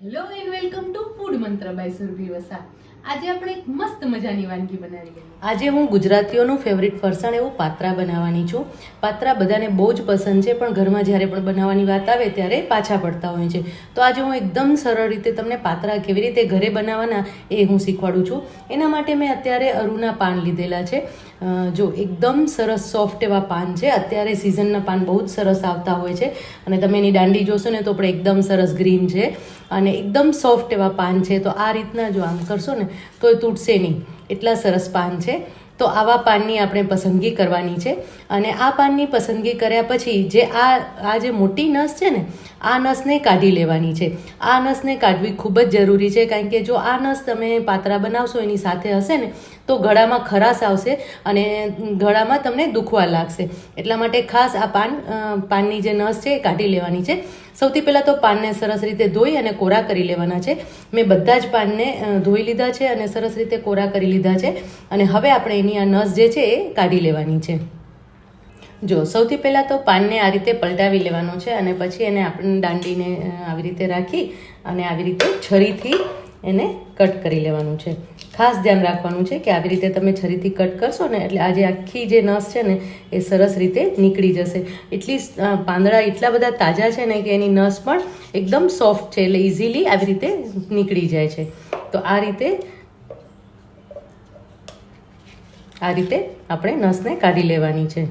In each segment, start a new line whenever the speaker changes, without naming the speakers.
Hello and welcome to food મંત્ર by Surabhi Vasa. આજે આપણે એક મસ્ત મજાની વાનગી બનાવી લઈએ.
આજે હું ગુજરાતીઓનું ફેવરિટ ફરસાણ એવું પાત્રા બનાવવાની છું. પાત્રા બધાને બહુ જ પસંદ છે, પણ ઘરમાં જ્યારે પણ બનાવવાની વાત આવે ત્યારે પાછા પડતા હોય છે. તો આજે હું એકદમ સરળ રીતે તમને પાત્રા કેવી રીતે ઘરે બનાવવાના એ હું શીખવાડું છું. એના માટે મેં અત્યારે અરુના પાન લીધેલા છે. જો એકદમ સરસ સોફ્ટ એવા પાન છે. અત્યારે સિઝનના પાન બહુ જ સરસ આવતા હોય છે અને તમે એની દાંડી જોશો ને તો પણ એકદમ સરસ ગ્રીન છે અને એકદમ સોફ્ટ એવા પાન છે. તો આ રીતના જો આમ કરશો ને તો એ તૂટશે નહીં, એટલા સરસ પાન છે. તો આવા પાનની આપણે પસંદગી કરવાની છે અને આ પાનની પસંદગી કર્યા પછી જે આ જે મોટી નસ છે ને, આ નસને કાઢી લેવાની છે. આ નસને કાઢવી ખૂબ જ જરૂરી છે, કારણ કે જો આ નસ તમે પાત્રા બનાવશો એની સાથે હશે ને તો ગળામાં ખરાશ આવશે અને ગળામાં તમને દુખવા લાગશે. એટલા માટે ખાસ આ પાનની જે નસ છે એ કાઢી લેવાની છે. સૌથી પહેલાં તો પાનને સરસ રીતે ધોઈ અને કોરા કરી લેવાના છે. મેં બધા જ પાનને ધોઈ લીધા છે અને સરસ રીતે કોરા કરી લીધા છે અને હવે આપણે એની આ નસ જે છે એ કાઢી લેવાની છે. જો સૌથી પહેલાં તો પાનને આ રીતે પલટાવી લેવાનો છે અને પછી એને આપણે દાંડીને આવી રીતે રાખી અને આવી રીતે છરીથી એને કટ કરી લેવાનું છે. ખાસ ધ્યાન રાખવાનું છે કે આવી રીતે તમે છરીથી કટ કરશો ને એટલે આજે આખી જે નસ છે ને એ સરસ રીતે નીકળી જશે. પાંદડા એટલા બધા તાજા છે ને કે એની નસ પણ એકદમ સોફ્ટ છે, એટલે ઇઝીલી આવી રીતે નીકળી જાય છે. તો આ રીતે આપણે નસને કાઢી લેવાની છે.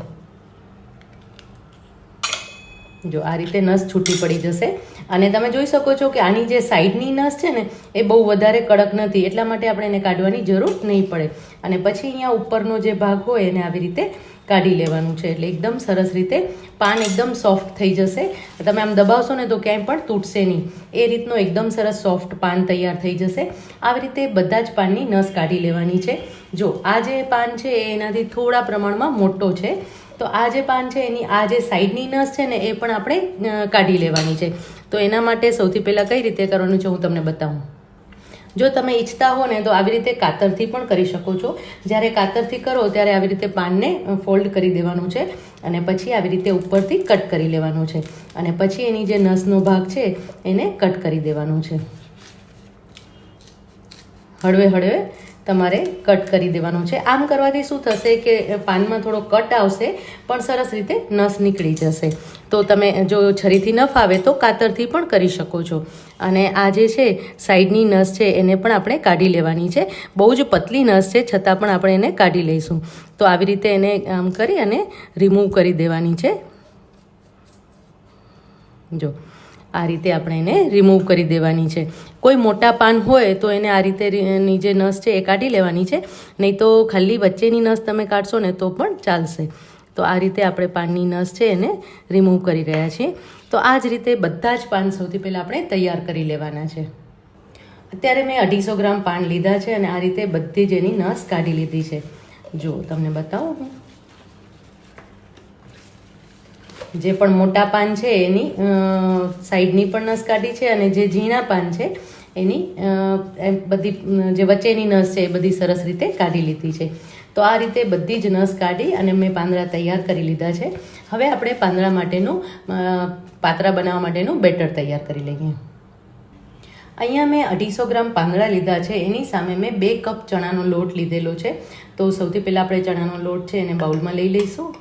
જો આ રીતે નસ છૂટી પડી જશે અને તમે જોઈ શકો છો કે આની જે સાઈડની નસ છે ને એ બહુ વધારે કડક નથી, એટલા માટે આપણે એને કાઢવાની જરૂર નહીં પડે. અને પછી અહીંયા ઉપરનો જે ભાગ હોય એને આવી રીતે કાઢી લેવાનું છે, એટલે એકદમ સરસ રીતે પાન એકદમ સોફ્ટ થઈ જશે. તમે આમ દબાવશો ને તો ક્યાંય પણ તૂટશે નહીં, એ રીતનો એકદમ સરસ સોફ્ટ પાન તૈયાર થઈ જશે. આવી રીતે બધા જ પાનની નસ કાઢી લેવાની છે. જો આ જે પાન છે એ એનાથી થોડા પ્રમાણમાં મોટો છે, તો આ જે પાન છે એની આ જે સાઈડની નસ છે ને એ પણ આપણે કાઢી લેવાની છે. તો એના માટે સૌથી પહેલાં કઈ રીતે કરવાનું છે હું તમને બતાવું. જો તમે ઈચ્છતા હો ને તો આવી રીતે કાતરથી પણ કરી શકો છો. જ્યારે કાતરથી કરો ત્યારે આવી રીતે પાનને ફોલ્ડ કરી દેવાનું છે અને પછી આવી રીતે ઉપરથી કટ કરી લેવાનું છે અને પછી એની જે નસનો ભાગ છે એને કટ કરી દેવાનું છે. હળવે હળવે તમારે કટ કરી દેવાનું છે. આમ કરવાથી શું થશે કે પાનમાં થોડો કટ આવશે પણ સરસ રીતે નસ નીકળી જશે. તો તમે જો છરીથી ન ફાવે તો કાતરથી પણ કરી શકો છો. અને આ જે છે સાઈડની નસ છે એને પણ આપણે કાઢી લેવાની છે. બહુ જ પતલી નસ છે છતાં પણ આપણે એને કાઢી લઈશું. તો આવી રીતે એને આમ કરી અને રિમૂવ કરી દેવાની છે. જો આ રીતે આપણે એને રિમૂવ કરી દેવાની છે. કોઈ મોટા પાન હોય તો એને આ રીતે ની જે નસ છે એ કાઢી લેવાની છે, નહીં તો ખાલી વચ્ચેની નસ તમે કાઢશો ને તો પણ ચાલશે. તો આ રીતે આપણે પાનની નસ છે એને રિમૂવ કરી રહ્યા છીએ. તો આ જ રીતે બધા જ પાન સૌથી પહેલાં આપણે તૈયાર કરી લેવાના છે. અત્યારે મેં 250 ગ્રામ પાન લીધા છે અને આ રીતે બધી જ એની નસ કાઢી લીધી છે. જો તમને બતાવું હું, જે પણ મોટા પાન છે એની સાઈડની પણ નસ કાઢી છે અને જે ઝીણા પાન છે એની બધી જે વચ્ચેની નસ છે એ બધી સરસ રીતે કાઢી લીધી છે. તો આ રીતે બધી જ નસ કાઢી અને મેં પાંદડા તૈયાર કરી લીધા છે. હવે આપણે પાત્રા બનાવવા માટેનું બેટર તૈયાર કરી લઈએ. અહીંયા મેં 250 ગ્રામ પાંદડા લીધા છે, એની સામે મેં 2 કપ ચણાનો લોટ લીધેલો છે. તો સૌથી પહેલાં આપણે ચણાનો લોટ છે એને બાઉલમાં લઈ લઈશું.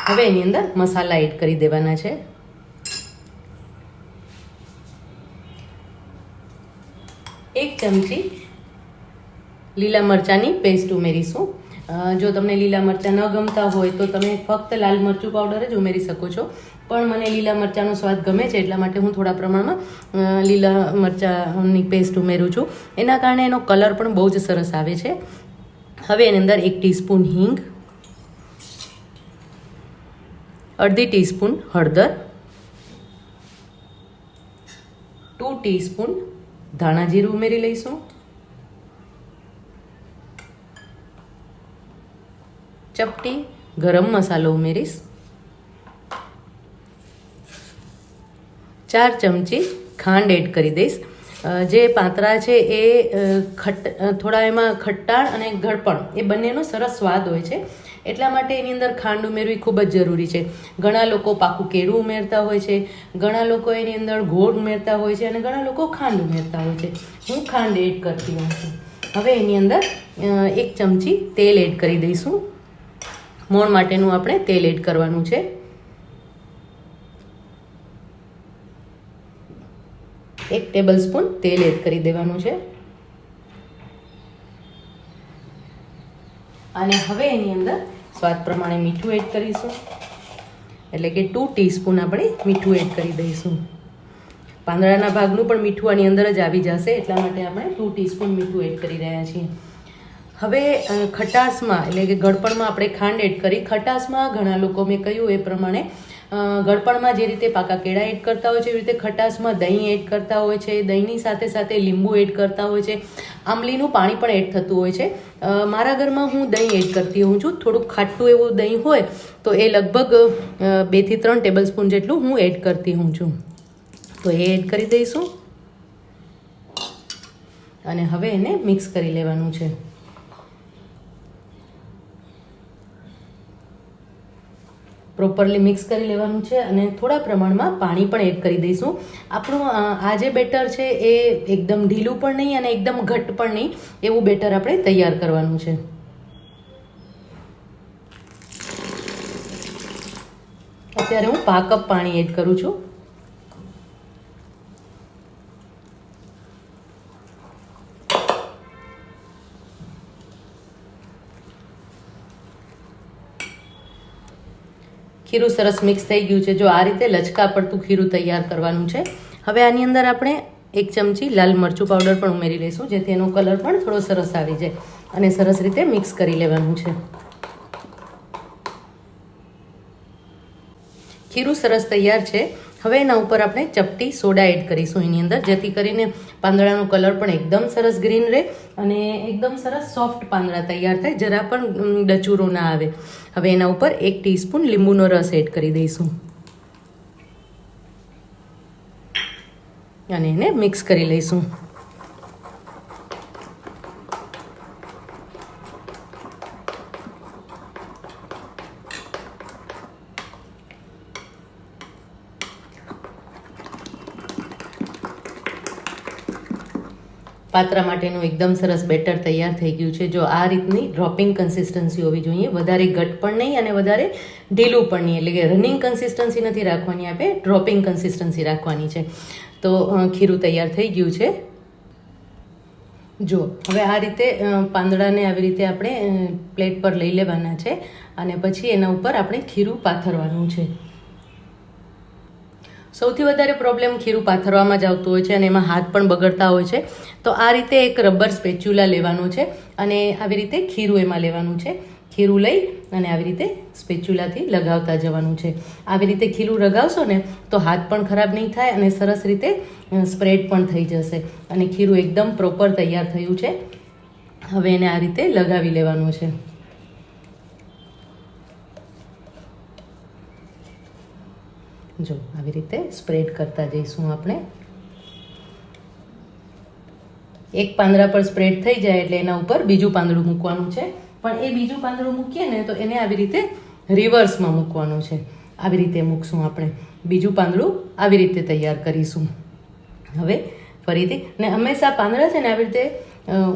હવે એની અંદર મસાલા એડ કરી દેવાના છે. એક ચમચી લીલા મરચાંની પેસ્ટ ઉમેરીશું. જો તમને લીલા મરચાં ન ગમતા હોય તો તમે ફક્ત લાલ મરચું પાવડર જ ઉમેરી શકો છો, પણ મને લીલા મરચાંનો સ્વાદ ગમે છે એટલા માટે હું થોડા પ્રમાણમાં લીલા મરચાંની પેસ્ટ ઉમેરું છું. એના કારણે એનો કલર પણ બહુ જ સરસ આવે છે. હવે એની અંદર 1 ટીસ્પૂન હિંગ, અડધી ટીસ્પૂન હળદર, 2 ટીસ્પૂન ધાણા જીરું ઉમેરી લઈશું. ચપટી ગરમ મસાલો ઉમેરીશ. 4 ચમચી ખાંડ એડ કરી દઈશ. જે પાત્રા છે એ થોડા એમાં ખટ્ટાણ અને ગળપણ એ બંનેનો સરસ સ્વાદ હોય છે, એટલા માટે એની અંદર ખાંડ ઉમેરવી ખૂબ જ જરૂરી છે. ઘણા લોકો પાકું કેળું ઉમેરતા હોય છે, ઘણા લોકો એની અંદર ગોળ ઉમેરતા હોય છે અને ઘણા લોકો ખાંડ ઉમેરતા હોય છે. હું ખાંડ એડ કરતી હોઉં છું. હવે એની અંદર 1 ચમચી તેલ એડ કરી દઈશું. મોણ માટેનું આપણે તેલ એડ કરવાનું છે. એક ટેબલ સ્પૂન તેલ એડ કરી દેવાનું છે. અને હવે એની અંદર સ્વાદ પ્રમાણે મીઠું એડ કરીશું, એટલે કે 2 ટીસ્પૂન આપણે મીઠું એડ કરી દઈશું. પાંદડાના ભાગનું પણ મીઠું આની અંદર જ આવી જશે, એટલા માટે આપણે 2 ટીસ્પૂન મીઠું એડ કરી રહ્યા છીએ. હવે ખટાશમાં એટલે કે ગળપણમાં આપણે ખાંડ એડ કરી. ખટાશમાં ઘણા લોકો મેં કહ્યું એ પ્રમાણે ગળપણમાં જે રીતે પાકા કેળા એડ કરતા હોય છે એવી રીતે ખટાશમાં દહીં એડ કરતા હોય છે. દહીંની સાથે સાથે લીંબુ એડ કરતા હોય છે. આંબલીનું પાણી પણ એડ થતું હોય છે. મારા ઘરમાં હું દહીં એડ કરતી હોઉં છું. થોડુંક ખાટું એવું દહીં હોય તો એ લગભગ 2 થી 3 ટેબલ સ્પૂન જેટલું હું એડ કરતી હોઉં છું. તો એ એડ કરી દઈશું અને હવે એને મિક્સ કરી લેવાનું છે. પ્રોપરલી મિક્સ કરી લેવાનું છે અને થોડા પ્રમાણમાં પાણી પણ એડ કરી દઈશું. આપણું આ જે બેટર છે એ એકદમ ઢીલું પણ નહીં અને એકદમ ઘટ્ટ પણ નહીં, એવું બેટર આપણે તૈયાર કરવાનું છે. અત્યારે હું 5 કપ પાણી એડ કરું છું. ખીરું સરસ મિક્સ થઈ ગયું છે. જો આ રીતે લચકા પડતું ખીરું તૈયાર કરવાનું છે. હવે આની અંદર આપણે 1 ચમચી લાલ મરચું પાવડર પણ ઉમેરી લઈશું, જેથી એનો કલર પણ થોડો સરસ આવી જાય અને સરસ રીતે મિક્સ કરી લેવાનું છે. ખીરું સરસ તૈયાર છે. હવે એના ઉપર આપણે ચપટી સોડા એડ કરીશું એની અંદર, જેથી કરીને પાંદડાનો કલર પણ એકદમ સરસ ગ્રીન રહે અને એકદમ સરસ સોફ્ટ પાંદડા તૈયાર થાય, જરા પણ ડચુરો ના આવે. હવે એના ઉપર 1 ટીસ્પૂન લીંબુનો રસ એડ કરી દઈશું અને એને મિક્સ કરી લઈશું. પાત્રા માટેનું એકદમ સરસ બેટર તૈયાર થઈ ગયું છે. જો આ રીતની ડ્રોપિંગ કન્સિસ્ટન્સી હોવી જોઈએ, વધારે ઘટ પણ નહીં અને વધારે ઢીલું પણ નહીં, એટલે કે રનિંગ કન્સિસ્ટન્સી નથી રાખવાની, આપણે ડ્રોપિંગ કન્સિસ્ટન્સી રાખવાની છે. તો ખીરું તૈયાર થઈ ગયું છે. જો હવે આ રીતે પાંદડાને આવી રીતે આપણે પ્લેટ પર લઈ લેવાના છે અને પછી એના ઉપર આપણે ખીરું પાથરવાનું છે. સૌથી વધારે પ્રોબ્લેમ ખીરું પાથરવામાં જ આવતું હોય છે અને એમાં હાથ પણ બગડતા હોય છે. તો આ રીતે એક રબર સ્પેચ્યુલા લેવાનું છે અને આવી રીતે ખીરું એમાં લેવાનું છે. ખીરું લઈ અને આવી રીતે સ્પેચ્યુલાથી લગાવતા જવાનું છે. આવી રીતે ખીરું લગાવશો ને તો હાથ પણ ખરાબ નહીં થાય અને સરસ રીતે સ્પ્રેડ પણ થઈ જશે અને ખીરું એકદમ પ્રોપર તૈયાર થયું છે. હવે એને આ રીતે લગાવી લેવાનું છે. જો આવી રીતે સ્પ્રેડ કરતા જઈશું આપણે. એક પાંદડા પર સ્પ્રેડ થઈ જાય એટલે એના ઉપર બીજું પાંદડું મૂકવાનું છે, પણ એ બીજું પાંદડું મૂકીએ ને તો એને આવી રીતે રિવર્સમાં મૂકવાનું છે. આવી રીતે મૂકશું આપણે. બીજું પાંદડું આવી રીતે તૈયાર કરીશું. હવે ફરીથી ને હંમેશા પાંદડા છે ને આવી રીતે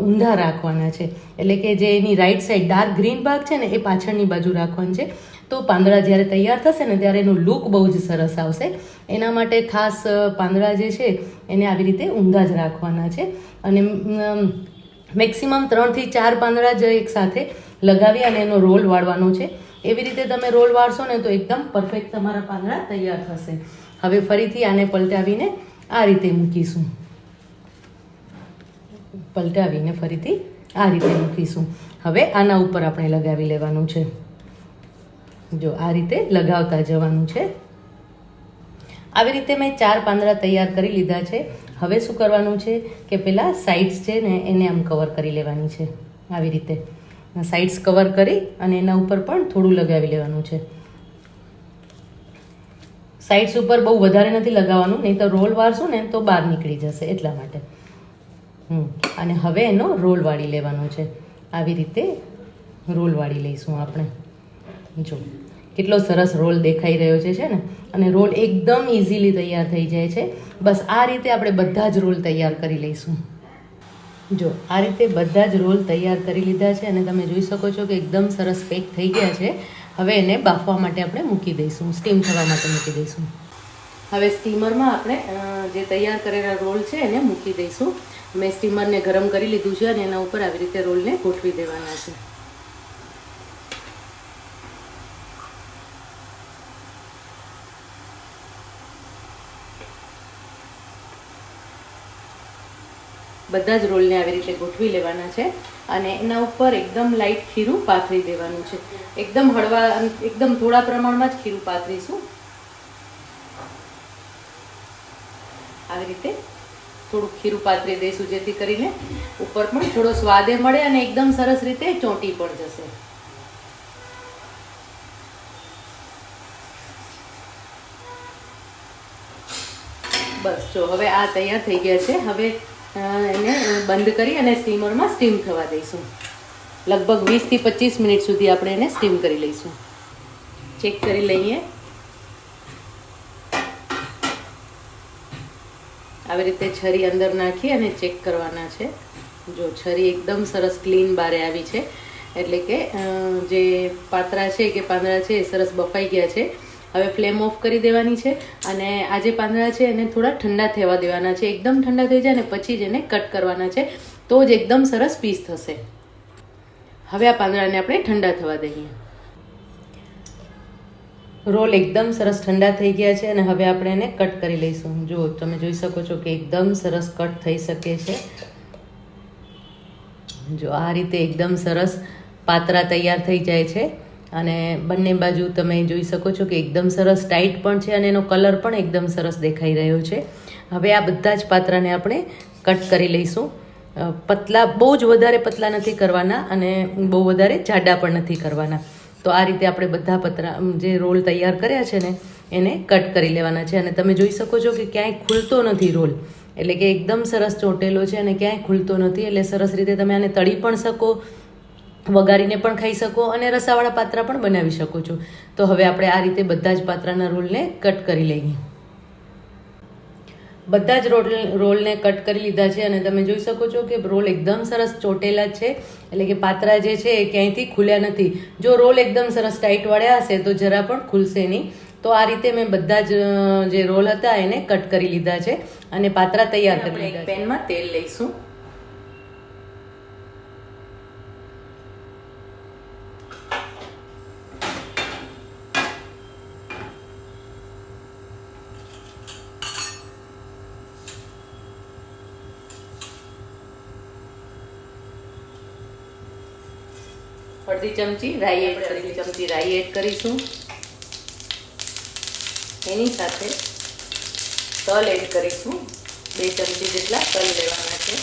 ઊંધા રાખવાના છે, એટલે કે જે એની રાઈટ સાઈડ ડાર્ક ગ્રીન ભાગ છે ને એ પાછળની બાજુ રાખવાનું છે. તો પાંદડા જ્યારે તૈયાર થશે ને ત્યારે એનું લુક બહુ જ સરસ આવશે. એના માટે ખાસ પાંદડા જે છે એને આવી રીતે ઊંધા જ રાખવાના છે અને મેક્સિમમ 3 થી 4 પાંદડા જ એક સાથે લગાવી અને એનો રોલ વાળવાનો છે. એવી રીતે તમે રોલ વાળશો ને તો એકદમ પરફેક્ટ તમારા પાંદડા તૈયાર થશે. હવે ફરીથી આને પલટાવીને આ રીતે મૂકીશું. પલટાવીને ફરીથી આ રીતે મૂકીશું. હવે આના ઉપર આપણે લગાવી લેવાનું છે. જો આ રીતે લગાવતા જવાનું છે. આવી રીતે મેં 4 પાંદડા તૈયાર કરી લીધા છે. હવે શું કરવાનું છે કે પેલા સાઇડ્સ છે ને એને આમ કવર કરી લેવાની છે. આવી રીતે સાઇડ્સ કવર કરી અને એના ઉપર પણ થોડું લગાવી લેવાનું છે. સાઇડ્સ ઉપર બહુ વધારે નથી લગાવવાનું, નહીં તો રોલ વાળશું ને તો બહાર નીકળી જશે, એટલા માટે. અને હવે એનો રોલ વાળી લેવાનો છે. આવી રીતે રોલ વાળી લઈશું આપણે. જો કેટલો સરસ રોલ દેખાઈ રહ્યો છે ને, અને રોલ એકદમ ઇઝીલી તૈયાર થઈ જાય છે. બસ આ રીતે આપણે બધા જ રોલ તૈયાર કરી લઈશું. જો આ રીતે બધા જ રોલ તૈયાર કરી લીધા છે અને તમે જોઈ શકો છો કે એકદમ સરસ પેક થઈ ગયા છે. હવે એને બાફવા માટે આપણે મૂકી દઈશું, સ્ટીમ થવા માટે મૂકી દઈશું. હવે સ્ટીમરમાં આપણે જે તૈયાર કરેલા રોલ છે એને મૂકી દઈશું. મેં સ્ટીમરને ગરમ કરી લીધું છે અને એના ઉપર આવી રીતે રોલને ગોઠવી દેવાના છે. બધા જ રોલને આવી રીતે ગોઠવી લેવાના છે અને એના ઉપર એકદમ લાઇટ ખીરું પાથરી દેવાનું છે. એકદમ હળવા, એકદમ થોડા પ્રમાણમાં જ ખીરું પાથરીશું. આવી રીતે થોડુંક ખીરું પાથરી દઈશું જેથી કરીને ઉપર પણ થોડો સ્વાદે મળે અને એકદમ સરસ રીતે ચોંટી પણ જશે. બસ જો હવે આ તૈયાર થઈ ગયા છે. હવે એને બંધ કરી અને સ્ટીમરમાં સ્ટીમ થવા દઈશું. લગભગ 20 થી 25 મિનિટ સુધી આપણે એને સ્ટીમ કરી લઈશું. ચેક કરી લઈએ. આવી રીતે છરી અંદર નાખી અને ચેક કરવાના છે. જો છરી એકદમ સરસ ક્લીન બારે આવી છે, એટલે કે જે પાત્રા છે કે પાંદડા છે એ સરસ બફાઈ ગયા છે. હવે ફ્લેમ ઓફ કરી દેવાની છે અને આ જે પાંદડા છે એને થોડા ઠંડા થવા દેવાના છે. એકદમ ઠંડા થઈ જાય અને પછી જ એને કટ કરવાના છે, તો જ એકદમ સરસ પીસ થશે. હવે આ પાંદડાને આપણે ઠંડા થવા દઈએ. રોલ એકદમ સરસ ઠંડા થઈ ગયા છે અને હવે આપણે એને કટ કરી લઈશું. જો તમે જોઈ શકો છો કે એકદમ સરસ કટ થઈ શકે છે. જો આ રીતે એકદમ સરસ પાત્રા તૈયાર થઈ જાય છે અને બંને બાજુ તમે જોઈ શકો છો કે એકદમ સરસ ટાઈટ પણ છે અને એનો કલર પણ એકદમ સરસ દેખાઈ રહ્યો છે. હવે આ બધા જ પાત્રાને આપણે કટ કરી લઈશું. પતલા, બહુ જ વધારે પતલા નથી કરવાના અને બહુ વધારે જાડા પણ નથી કરવાના. તો આ રીતે આપણે બધા પતરા જે રોલ તૈયાર કર્યા છે ને એને કટ કરી લેવાના છે. અને તમે જોઈ શકો છો કે ક્યાંય ખુલતો નથી રોલ, એટલે કે એકદમ સરસ ચોંટેલો છે અને ક્યાંય ખુલતો નથી. એટલે સરસ રીતે તમે આને તળી પણ શકો, વઘારીને પણ ખાઈ શકો અને રસાવાળા પાત્રા પણ બનાવી શકો છો. તો હવે આપણે આ રીતે બધા જ પાત્રાના રોલને કટ કરી લઈએ. બધા જ રોલને કટ કરી લીધા છે અને તમે જોઈ શકો છો કે રોલ એકદમ સરસ ચોટેલા છે, એટલે કે પાત્રા જે છે એ ક્યાંયથી ખુલ્યા નથી. જો રોલ એકદમ સરસ ટાઈટ વાળ્યા હશે તો જરા પણ ખુલશે નહીં. તો આ રીતે મેં બધા જ જે રોલ હતા એને કટ કરી લીધા છે અને પાત્રા તૈયાર કરી લીધા. પેનમાં તેલ લઈશું. અડધી ચમચી રાઈ એડ કરીશું. એની સાથે તલ એડ કરીશું. 2 ચમચી જેટલા તલ લેવાના છે.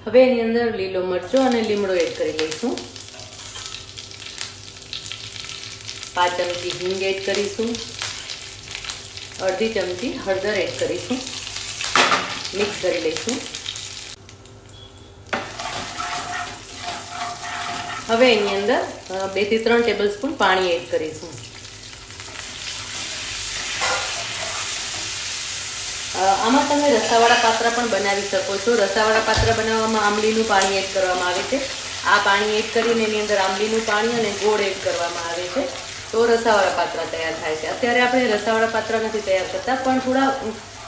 હવે એની અંદર લીલો મરચો અને લીમડો એડ કરી લઈશું. 5 ચમચી હિંગ એડ કરીશું. અડધી ચમચી હળદર એડ કરીશું. મિક્સ કરી લઈશું. હવે એની અંદર 2 થી 3 ટેબલસ્પૂન પાણી એડ કરીશું. આમાં તમે રસાવાળા પાત્રા પણ બનાવી શકો છો. રસાવાળા પાત્રા બનાવવામાં આંબલીનું પાણી એડ કરવામાં આવે છે. આ પાણી એડ કરીને એની અંદર આંબલીનું પાણી અને ગોળ એડ કરવામાં આવે છે, તો રસાવાળા પાત્રા તૈયાર થાય છે. અત્યારે આપણે રસાવાળા પાત્રા નથી તૈયાર કરતા, પણ થોડા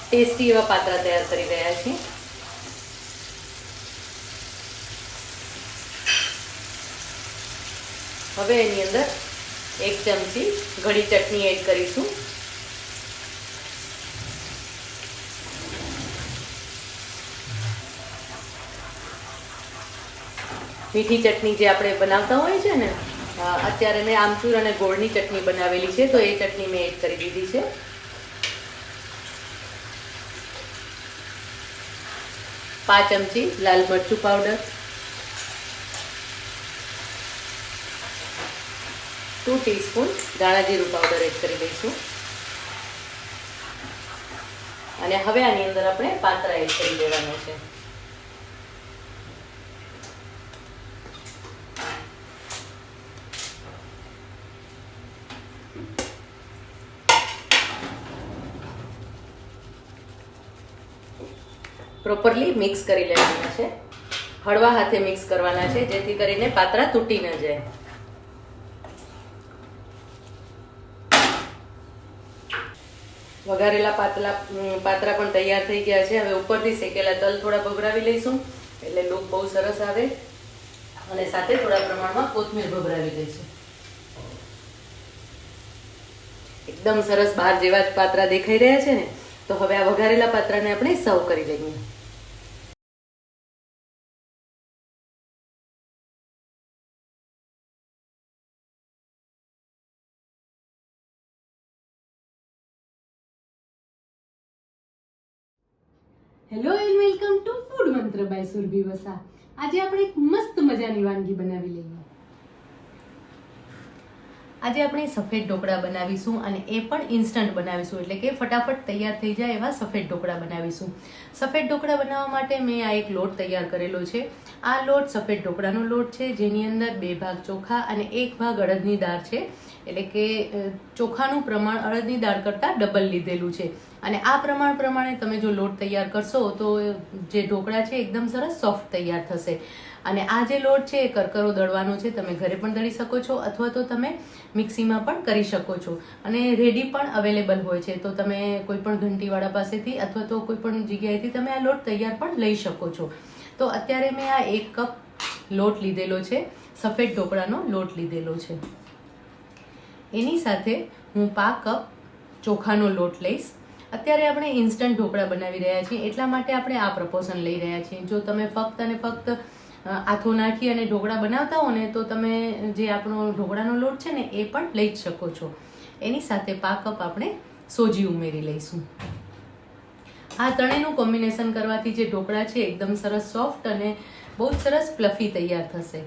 ટેસ્ટી એવા પાત્રા તૈયાર કરી રહ્યા છીએ. હવે એની અંદર 1 ચમચી ઘડી ચટણી એડ કરીશું. મીઠી ચટણી જે આપણે બનાવતા હોય છે ને, અત્યારે મેં આમચૂર અને ગોળની ચટણી બનાવેલી છે, તો એ ચટણી મેં એડ કરી દીધી છે. પાંચ ચમચી લાલ મરચું પાવડર, 2 ટીસ્પૂન ધાણા જીરું પાવડર એડ કરી દઈશું અને હવે આની અંદર આપણે પાત્રા એડ કરી દેવાનું છે. પ્રોપરલી મિક્સ કરી લેવાના છે. હળવા હાથે મિક્સ કરવાના છે જેથી કરીને પાત્રા તૂટી ન જાય. વઘારેલા પાત્રા પણ તૈયાર થઈ ગયા છે. હવે ઉપરથી શેકેલા તલ થોડા ભભરાવી લઈશું એટલે લુક બહુ સરસ આવે, અને સાથે થોડા પ્રમાણમાં કોથમીર ભભરાવી લઈશું. એકદમ સરસ બહાર જેવા જ પાત્રા દેખાઈ રહ્યા છે ને, તો હવે આ વઘારેલા પાત્રાને આપણે સર્વ કરી લઈએ.
Hello and welcome to food મંત્ર બાય સુરભી વસા. આજે આપણે એક મસ્ત મજાની વાનગી બનાવી લઈએ.
આજે આપણે સફેદ ઢોકળા બનાવીશું, અને એ પણ ઇન્સ્ટન્ટ બનાવીશું, એટલે કે ફટાફટ તૈયાર થઈ જાય એવા સફેદ ઢોકળા બનાવીશું. સફેદ ઢોકળા બનાવવા માટે મેં આ એક લોટ તૈયાર કરેલો છે. આ લોટ સફેદ ઢોકળાનો લોટ છે, જેની અંદર 2 ભાગ ચોખા અને 1 ભાગ અડદની દાળ છે. એટલે કે ચોખાનું પ્રમાણ અડદની દાળ કરતાં ડબલ લીધેલું છે. અને આ પ્રમાણ પ્રમાણે તમે જો લોટ તૈયાર કરશો તો જે ઢોકળા છે એકદમ સરસ સોફ્ટ તૈયાર થશે. અને આ જે લોટ છે એ કરકરો દળવાનો છે. તમે ઘરે પણ દળી શકો છો, અથવા તો તમે મિક્સીમાં પણ કરી શકો છો, અને રેડી પણ અવેલેબલ હોય છે. તો તમે કોઈ પણ ઘંટીવાળા પાસેથી અથવા તો કોઈ પણ જગ્યાએથી તમે આ લોટ તૈયાર પણ લઈ શકો છો. તો અત્યારે મેં આ 1 કપ લોટ લીધેલો છે, સફેદ ઢોકળાનો લોટ લીધેલો છે. એની સાથે હું 5 કપ ચોખાનો લોટ લઈશ. અત્યારે આપણે ઇન્સ્ટન્ટ ઢોકળા બનાવી રહ્યા છીએ, એટલા માટે આપણે આ પ્રપોર્શન લઈ રહ્યા છીએ. જો તમે ફક્ત અને ફક્ત આથો નાખી અને ઢોકળા બનાવતા હો ને, તો તમે જે આપણો ઢોકળાનો લોટ છે ને એ પણ લઈ જ શકો છો. એની સાથે 5 કપ આપણે સોજી ઉમેરી લઈશું. આ ત્રણેયનું કોમ્બિનેશન કરવાથી જે ઢોકળા છે એકદમ સરસ સોફ્ટ અને બહુ જ સરસ ફ્લફી તૈયાર થશે.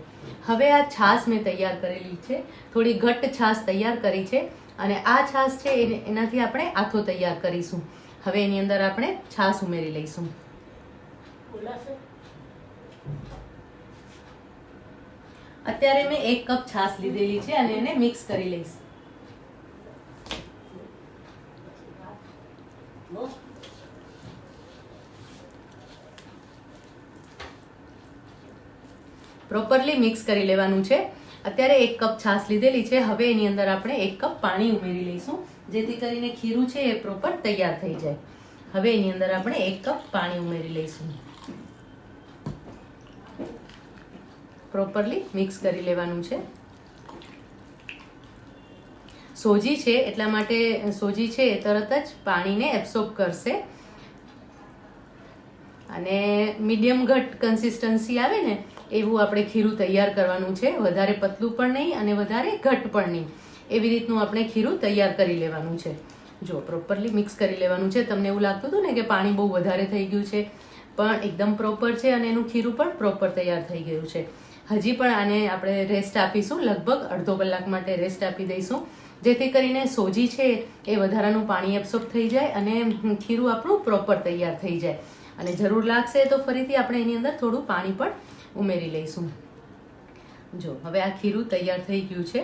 હવે આ છાશ મેં તૈયાર કરેલી છે, થોડી ઘટ્ટ છાશ તૈયાર કરી છે, અને આ છાશ છે એનાથી આપણે આથો તૈયાર કરીશું. હવે એની અંદર આપણે છાશ ઉમેરી લઈશું. અત્યારે મેં 1 કપ છાશ લીધેલી છે, અને એને મિક્સ કરી લઈશ. પ્રોપરલી મિક્સ કરી લેવાનું છે. અત્યારે 1 કપ છાશ લીધેલી છે. હવે એની અંદર આપણે 1 કપ પાણી ઉમેરી લઈશું, જેથી કરીને ખીરું છે એ પ્રોપર તૈયાર થઈ જાય. હવે એની અંદર આપણે 1 કપ પાણી ઉમેરી લઈશું. પ્રોપરલી મિક્સ કરી લેવાનું છે. સોજી છે એટલા માટે સોજી છે એ તરત જ પાણીને એબ્સોર્બ કરશે, અને મીડિયમ ઘટ કન્સિસ્ટન્સી આવે ને એવું આપણે ખીરું તૈયાર કરવાનું છે. વધારે પતલું પણ નહીં અને વધારે ઘટ પણ નહીં, એવી રીતનું આપણે ખીરું તૈયાર કરી લેવાનું છે. જો પ્રોપરલી મિક્સ કરી લેવાનું છે. તમને એવું લાગતું હતું ને કે પાણી બહુ વધારે થઈ ગયું છે, પણ એકદમ પ્રોપર છે, અને એનું ખીરું પણ પ્રોપર તૈયાર થઈ ગયું છે. હજી પણ આને આપણે રેસ્ટ આપીશું, લગભગ અડધો કલાક માટે રેસ્ટ આપી દઈશું, જેથી કરીને સોજી છે એ વધારાનું પાણી એબ્સોર્બ થઈ જાય અને ખીરું આપણું પ્રોપર તૈયાર થઈ જાય. અને જરૂર લાગશે તો ફરીથી આપણે એની અંદર થોડું પાણી પણ ઉમેરી લઈશું. જો હવે આ ખીરું તૈયાર થઈ ગયું છે.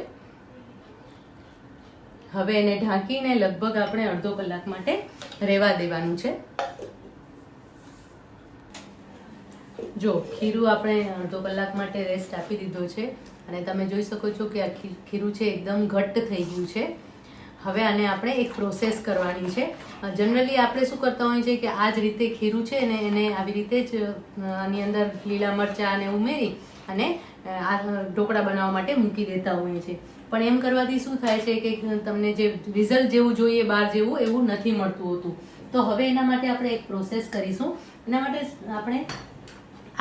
હવે એને ઢાંકીને લગભગ આપણે અડધો કલાક માટે રહેવા દેવાનું છે. જો ખીરું આપણે અડધો કલાક માટે રેસ્ટ આપી દીધો છે, અને તમે જોઈ શકો છો કે આ ખીરું છે એકદમ ઘટ્ટ થઈ ગયું છે. હવે આને આપણે એક પ્રોસેસ કરવાની છે. જનરલી આપણે શું કરતા હોઈએ છીએ કે આ જ રીતે ખીરું છે ને એને આવી રીતે જ આની અંદર લીલા મરચાં અને ઉમેરી અને આ ઢોકળા બનાવવા માટે મૂકી દેતા હોઈએ છીએ. પણ એમ કરવાથી શું થાય છે કે તમને જે રિઝલ્ટ જેવું જોઈએ બહાર જેવું એવું નથી મળતું હોતું. તો હવે એના માટે આપણે એક પ્રોસેસ કરીશું. એના માટે આપણે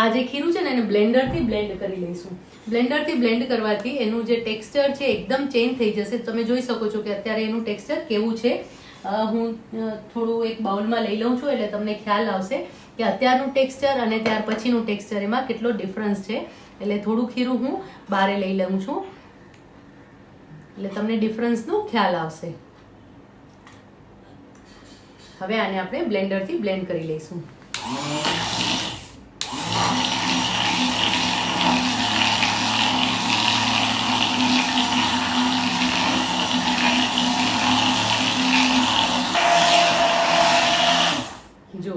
આ જે ખીરું છે ને એને બ્લેન્ડરથી બ્લેન્ડ કરી લઈશું. બ્લેન્ડરથી બ્લેન્ડ કરવાથી એનું જે ટેક્સચર છે એકદમ ચેન્જ થઈ જશે. તમે જોઈ શકો છો કે અત્યારે એનું ટેક્સચર કેવું છે. હું થોડું એક બાઉલમાં લઈ લઉં છું એટલે તમને ખ્યાલ આવશે કે અત્યારનું ટેક્સચર અને ત્યાર પછીનું ટેક્સચર એમાં કેટલો ડિફરન્સ છે. એટલે થોડું ખીરું હું બારે લઈ લઉં છું એટલે તમને ડિફરન્સનો ખ્યાલ આવશે. હવે આને આપણે બ્લેન્ડરથી બ્લેન્ડ કરી લઈશું. જો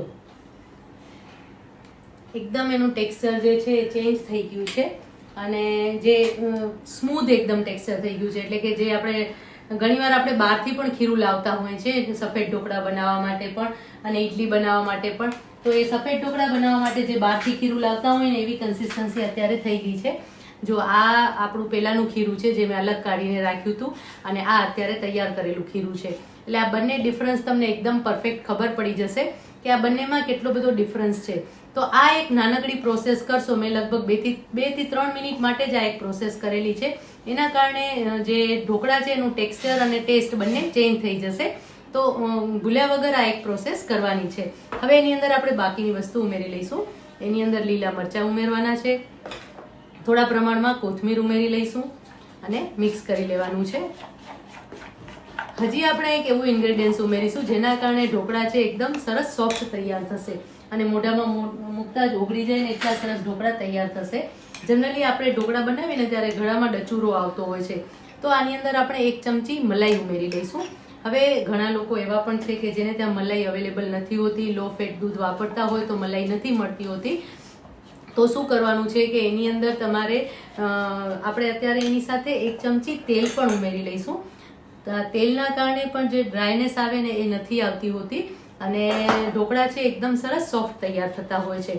એકદમ એનું ટેક્સચર જે છે એ ચેન્જ થઈ ગયું છે અને જે સ્મૂધ એકદમ ટેક્સચર થઈ ગયું છે. એટલે કે જે આપણે ઘણીવાર આપણે બહારથી પણ ખીરું લાવતા હોય છે સફેદ ઢોકળા બનાવવા માટે પણ અને ઇડલી બનાવવા માટે પણ. તો એ સફેદ ઢોકળા બનાવવા માટે જે બહારથી ખીરું લાવતા હોય ને એવી કન્સિસ્ટન્સી અત્યારે થઈ ગઈ છે. જો આ આપણું પહેલાંનું ખીરું છે જે મેં અલગ કાઢીને રાખ્યું હતું અને આ અત્યારે તૈયાર કરેલું ખીરું છે. એટલે આ બંને ડિફરન્સ તમને એકદમ પરફેક્ટ ખબર પડી જશે કે આ બંનેમાં કેટલો બધો ડિફરન્સ છે. તો આ એક નાનકડી પ્રોસેસ કરશો, મેં લગભગ 2 થી 3 મિનિટ માટે જ આ એક પ્રોસેસ કરેલી છે. એના કારણે જે ઢોકળા છે એનું ટેક્સચર અને ટેસ્ટ બંને ચેન્જ થઈ જશે. તો ભૂલ્યા વગર આ એક પ્રોસેસ કરવાની છે. હવે એની અંદર આપણે બાકીની વસ્તુ ઉમેરી લઈશું. એની અંદર લીલા મરચાં ઉમેરવાના છે, થોડા પ્રમાણમાં કોથમીર ઉમેરી લઈશું અને મિક્સ કરી લેવાનું છે. હજી આપણે એક એવું ઇન્ગ્રેડિયન્ટ ઉમેરીશું જેના કારણે ઢોકળા છે એકદમ સરસ સોફ્ટ તૈયાર થશે અને મોઢામાં મૂકતા જ ઓગળી જાય ને એટલા સરસ ઢોકળા તૈયાર થશે. જનરલી આપણે ઢોકળા બનાવીને ત્યારે ગળામાં ડચુરો આવતો હોય છે. તો આની અંદર આપણે 1 ચમચી મલાઈ ઉમેરી લઈશું. હવે ઘણા લોકો એવા પણ છે કે જેને ત્યાં મલાઈ અવેલેબલ નથી હોતી, લો ફેટ દૂધ વાપરતા હોય તો મલાઈ નથી મળતી હોતી. તો શું કરવાનું છે કે એની અંદર તમારે આપણે અત્યારે એની સાથે 1 ચમચી તેલ પણ ઉમેરી લઈશું. તેલના કારણે પણ જે ડ્રાયનેસ આવે ને એ નથી આવતી હોતી અને ઢોકળા છે એકદમ સરસ સોફ્ટ તૈયાર થતા હોય છે.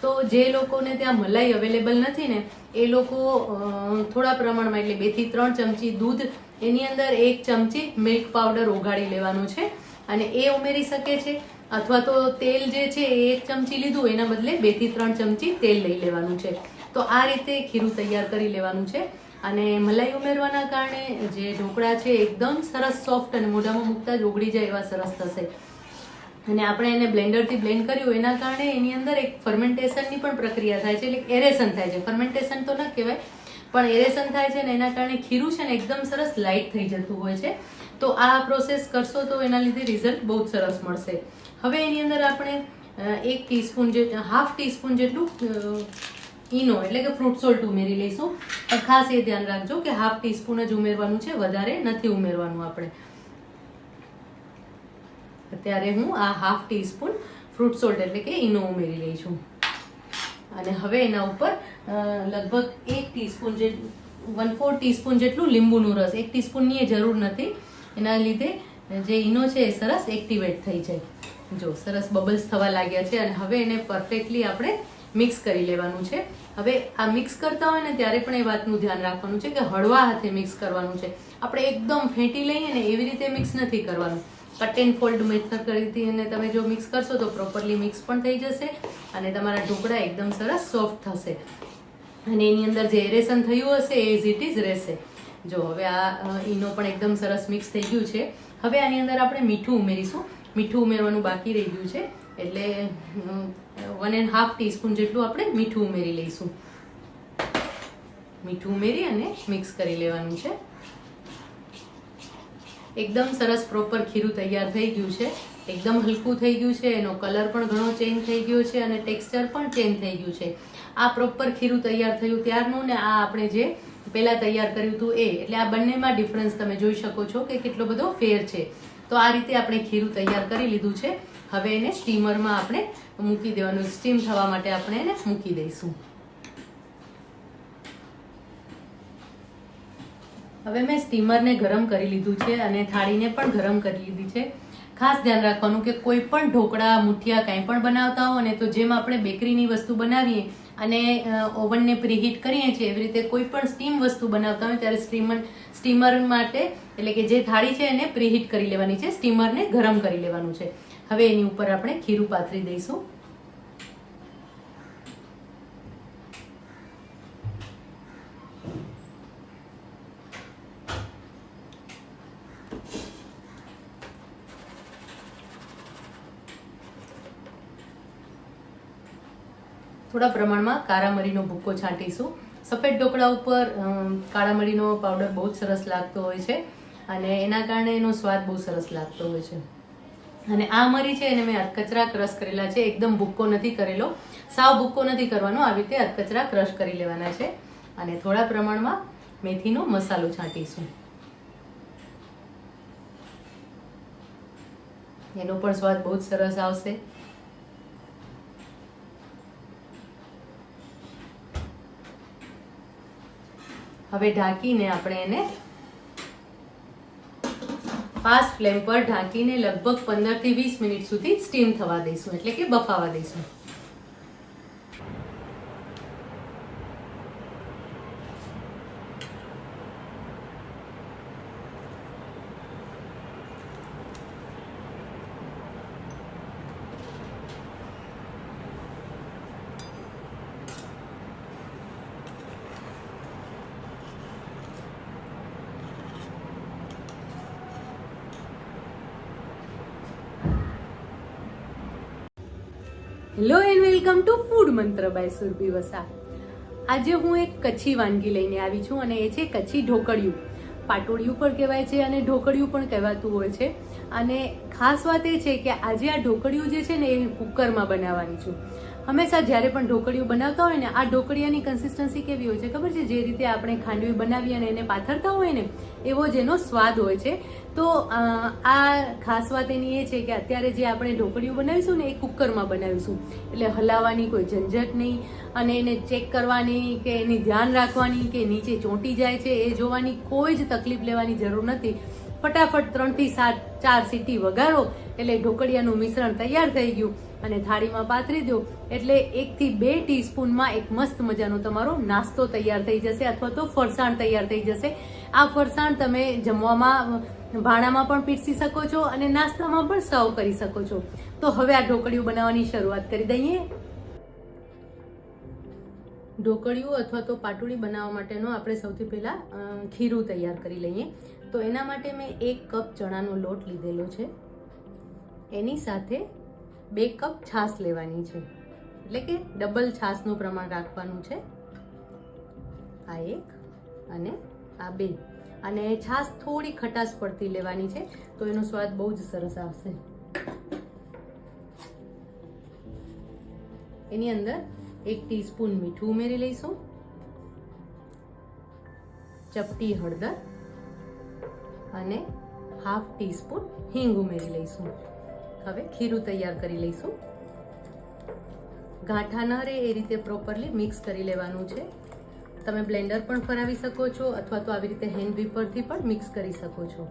તો જે લોકોને ત્યાં મલાઈ અવેલેબલ નથી ને એ લોકો થોડા પ્રમાણમાં એટલે 2 થી 3 ચમચી દૂધ, એની અંદર 1 ચમચી મિલ્ક પાવડર ઓગાળી લેવાનું છે અને એ ઉમેરી શકે છે. અથવા તો તેલ જે છે એ 1 ચમચી લીધું એના બદલે 2 થી 3 ચમચી તેલ લઈ લેવાનું છે. તો આ રીતે ખીરું તૈયાર કરી લેવાનું છે. અને મલાઈ ઉમેરવાના કારણે જે ઢોકળા છે એકદમ સરસ સોફ્ટ અને મોઢામાં મૂકતા જ ઓગળી જાય એવા સરસ થશે. અને આપણે એને બ્લેન્ડરથી બ્લેન્ડ કર્યું એના કારણે એની અંદર એક ફર્મેન્ટેશનની પણ પ્રક્રિયા થાય છે, એટલે એરેશન થાય છે. ફર્મેન્ટેશન તો ન કહેવાય પણ એરેશન થાય છે ને એના કારણે ખીરું છે ને એકદમ સરસ લાઇટ થઈ જતું હોય છે. તો આ પ્રોસેસ કરશો તો એના લીધે રિઝલ્ટ બહુ જ સરસ મળશે. હવે એની અંદર આપણે 1 ટીસ્પૂન હાફ ટીસ્પૂન જેટલું ઈનો એટલે કે ફ્રૂટ સોલ્ટ ઉમેરી લઈશું. પણ ખાસ એ ધ્યાન રાખજો કે હાફ ટીસ્પૂન જ ઉમેરવાનું છે, વધારે નથી ઉમેરવાનું આપણે. અત્યારે હું આ હાફ ટીસ્પૂન ફ્રૂટ સોલ્ટ એટલે કે ઈનો ઉમેરી લઈ છું. અને હવે એના ઉપર લગભગ 1 ટીસ્પૂન 1/4 ટીસ્પૂન જેટલું લીંબુનું રસ, 1 ટીસ્પૂનની એ જરૂર નથી, એના લીધે જે ઈનો છે એ સરસ એક્ટિવેટ થઈ જાય. જો સરસ બબલ્સ થવા લાગ્યા છે અને હવે એને પરફેક્ટલી આપણે મિક્સ કરી લેવાનું છે. હવે આ મિક્સ કરતા હોય ને ત્યારે પણ એ વાતનું ધ્યાન રાખવાનું છે કે હળવા હાથે મિક્સ કરવાનું છે. આપણે એકદમ ફેંટી લઈએ ને એવી રીતે મિક્સ નથી કરવાનું. કટ એન્ડ ફોલ્ડ મેથડ કરી અને તમે જો મિક્સ કરશો તો પ્રોપરલી મિક્સ પણ થઈ જશે અને તમારા ઢોકળા એકદમ સરસ સોફ્ટ થશે અને એની અંદર જે એરેશન થયું હશે એ ઇટ ઇઝ રહેશે. જો હવે આ ઈનો પણ એકદમ સરસ મિક્સ થઈ ગયું છે. હવે આની અંદર આપણે મીઠું ઉમેરીશું. મીઠું ઉમેરવાનું બાકી રહી ગયું છે એટલે 1.5 ટીસ્પૂન જેટલું આપણે મીઠું ઉમેરી લઈશું. મીઠું ઉમેરી અને મિક્સ કરી લેવાનું છે. એકદમ સરસ પ્રોપર ખીરું તૈયાર થઈ ગયું છે. એકદમ હલકું થઈ ગયું છે, એનો કલર પણ ઘણો ચેન્જ થઈ ગયો છે અને ટેક્સચર પણ ચેન્જ થઈ ગયું છે. આ પ્રોપર ખીરું તૈયાર થયું ત્યારનું ને આ આપણે જે પહેલા તૈયાર કર્યું હતું એ, એટલે આ બંનેમાં ડિફરન્સ તમે જોઈ શકો છો કે કેટલો બધો ફેર છે. તો આ રીતે આપણે ખીરું તૈયાર કરી લીધું છે. હવે એને સ્ટીમરમાં આપણે મૂકી દેવાનું. સ્ટીમ થવા માટે આપણે એને મૂકી દઈશું. હવે મેં સ્ટીમરને ગરમ કરી લીધું છે અને થાળીને પણ ગરમ કરી લીધી છે. ખાસ ધ્યાન રાખવાનું કે કોઈ પણ ઢોકળા, મુઠિયા કાંઈ પણ બનાવતા હો ને તો જેમ આપણે બેકરીની વસ્તુ બનાવીએ અને ઓવનને પ્રીહીટ કરીએ છીએ એવી રીતે કોઈ પણ સ્ટીમ વસ્તુ બનાવતા હોય ત્યારે સ્ટીમર માટે એટલે કે જે થાળી છે એને પ્રીહીટ કરી લેવાની છે, સ્ટીમરને ગરમ કરી લેવાનું છે. હવે એની ઉપર આપણે ખીરું પાથરી દઈશું. થોડા પ્રમાણમાં કાળા મરીનો ભૂકો છાંટીશું. સફેદ ઢોકળા ઉપર કાળા મરીનો પાવડર બહુ જ સરસ લાગતો હોય છે અને એના કારણે એનો સ્વાદ બહુ સરસ લાગતો હોય છે. અને આ મરી છે એને મેં અધકચરા ક્રશ કરેલા છે, એકદમ ભૂક્કો નથી કરેલો, સાવ ભૂક્કો નથી કરવાનો, આવી રીતે અધકચરા ક્રશ કરી લેવાના છે. અને થોડા પ્રમાણમાં મેથીનો મસાલો છાંટીશું, એનો પણ સ્વાદ બહુ જ સરસ આવશે. હવે ઢાંકીને આપણે એને ફાસ્ટ ફ્લેમ પર ઢાંકીને લગભગ 15 થી 20 મિનિટ સુધી સ્ટીમ થવા દઈશું, એટલે કે બફાવા દઈશું.
Hello and welcome to food મંત્ર બાય સુરભી વસા. આજે હું એક કચ્છી વાનગી લઈને આવી છું અને એ છે કચ્છી ઢોકળિયું. પાટોળિયું પણ કહેવાય છે અને ઢોકળિયું પણ કહેવાતું હોય છે. અને ખાસ વાત એ છે કે આજે આ ઢોકળિયું જે છે ને એ કુકરમાં બનાવવાની છું. હંમેશા જ્યારે પણ ઢોકળિયું બનાવતા હોય ને, આ ઢોકળિયાની કન્સિસ્ટન્સી કેવી હોય છે ખબર છે? જે રીતે આપણે ખાંડવી બનાવીએ અને એને પાથરતા હોય ને એવો જ એનો સ્વાદ હોય છે. તો આ ખાસ વાત એની એ છે કે અત્યારે જે આપણે ઢોકળિયું બનાવીશું ને એ કુકરમાં બનાવીશું, એટલે હલાવવાની કોઈ ઝંઝટ નહીં, અને એને ચેક કરવાની કે એની ધ્યાન રાખવાની કે નીચે ચોંટી જાય છે એ જોવાની કોઈ જ તકલીફ લેવાની જરૂર નથી. ફટાફટ 3 થી 4 સીટી વગાડો એટલે ઢોકળિયાનું મિશ્રણ તૈયાર થઈ ગયું અને થાળીમાં પાથરી દો એટલે 1 થી 2 ટીસ્પૂનમાં એક મસ્ત મજાનો તમારો નાસ્તો તૈયાર થઈ જશે, અથવા તો ફરસાણ તૈયાર થઈ જશે. આ ફરસાણ તમે જમવામાં ભાણામાં પણ પીરસી શકો છો અને નાસ્તામાં પણ સર્વ કરી શકો છો. તો હવે આ ઢોકળિયું બનાવવાની શરૂઆત કરી દઈએ. ઢોકળિયું અથવા તો પાટોળી બનાવવા માટેનો આપણે સૌથી પહેલા ખીરું તૈયાર કરી લઈએ. તો એના માટે મેં 1 કપ ચણાનો લોટ લીધેલો છે, એની સાથે 2 કપ છાશ લેવાની છે, એટલે કે ડબલ છાશનું પ્રમાણ રાખવાનું છે. આ 1 અને આ 2, અને છાશ થોડી ખટાશ પડતી લેવાની છે, તો એનો સ્વાદ બહુ જ સરસ આવશે. એની અંદર 1 ટીસ્પૂન મીઠું ઉમેરી લઈશું, ચપટી હળદર અને ½ ટીસ્પૂન હિંગ ઉમેરી લઈશું. હવે ખીરું તૈયાર કરી લઈશું. ગાંઠા ન રહે એ રીતે પ્રોપરલી મિક્સ કરી લેવાનું છે. તમે બ્લેન્ડર પણ ફરાવી શકો છો અથવા તો આવી રીતે હેન્ડ વિપરથી પણ મિક્સ કરી શકો છો.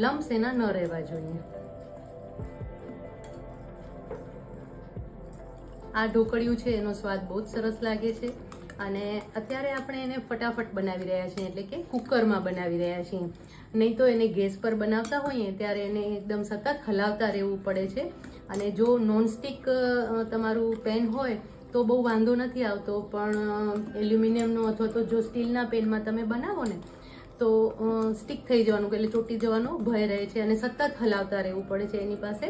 લમ્સ એના ન રહેવા જોઈએ. આ ઢોકળિયું છે એનો સ્વાદ બહુ જ સરસ લાગે છે, અને અત્યારે આપણે એને ફટાફટ બનાવી રહ્યા છીએ, એટલે કે કુકરમાં બનાવી રહ્યા છીએ. નહીં તો એને ગેસ પર બનાવતા હોઈએ ત્યારે એને એકદમ સતત હલાવતા રહેવું પડે છે. અને જો નોનસ્ટિક તમારું પેન હોય તો બહુ વાંધો નથી આવતો, પણ એલ્યુમિનિયમનો અથવા તો જો સ્ટીલના પેનમાં તમે બનાવો ને તો સ્ટિક થઈ જવાનું, એટલે ચોટી જવાનો ભય રહે છે અને સતત હલાવતા રહેવું પડે છે. એની પાસે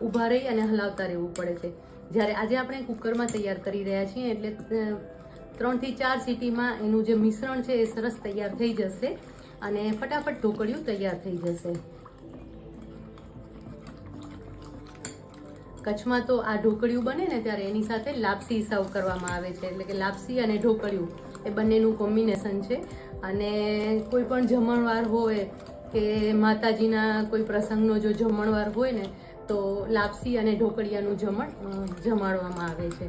ઊભા રહી અને હલાવતા રહેવું પડે છે. જ્યારે આજે આપણે કુકરમાં તૈયાર કરી રહ્યા છીએ એટલે 3 થી 4 સીટીમાં એનું જે મિશ્રણ છે એ સરસ તૈયાર થઈ જશે અને ફટાફટ ઢોકળિયું તૈયાર થઈ જશે. કચ્છમાં તો આ ઢોકળિયું બને ને ત્યારે એની સાથે લાપસી સર્વ કરવામાં આવે છે, એટલે કે લાપસી અને ઢોકળિયું એ બંનેનું કોમ્બિનેશન છે. અને કોઈ પણ જમણવાર હોય કે માતાજીના કોઈ પ્રસંગનો જો જમણવાર હોય ને તો લાપસી અને ઢોકળિયાનું જમાડવામાં આવે છે.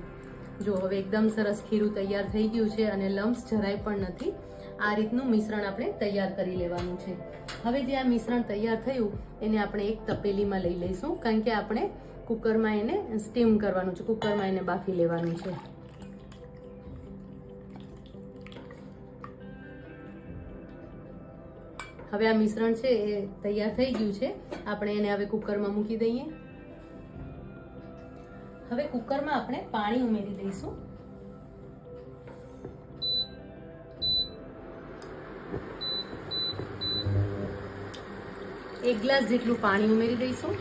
જો હવે એકદમ સરસ ખીરું તૈયાર થઈ ગયું છે અને લમ્સ જરાય પણ નથી. આ રીતનું મિશ્રણ આપણે તૈયાર કરી લેવાનું છે. હવે જે આ મિશ્રણ તૈયાર થયું એને આપણે એક તપેલીમાં લઈ લઈશું, કારણ કે આપણે કુકરમાં એને સ્ટીમ કરવાનું છે, કુકરમાં એને બાફી લેવાનું છે. હવે આ મિશ્રણ છે એ તૈયાર થઈ ગયું છે. આપણે એને હવે કુકરમાં મૂકી દઈએ. હવે કુકરમાં આપણે પાણી ઉમેરી દઈશું. એક ગ્લાસ જેટલું પાણી ઉમેરી દઈશું.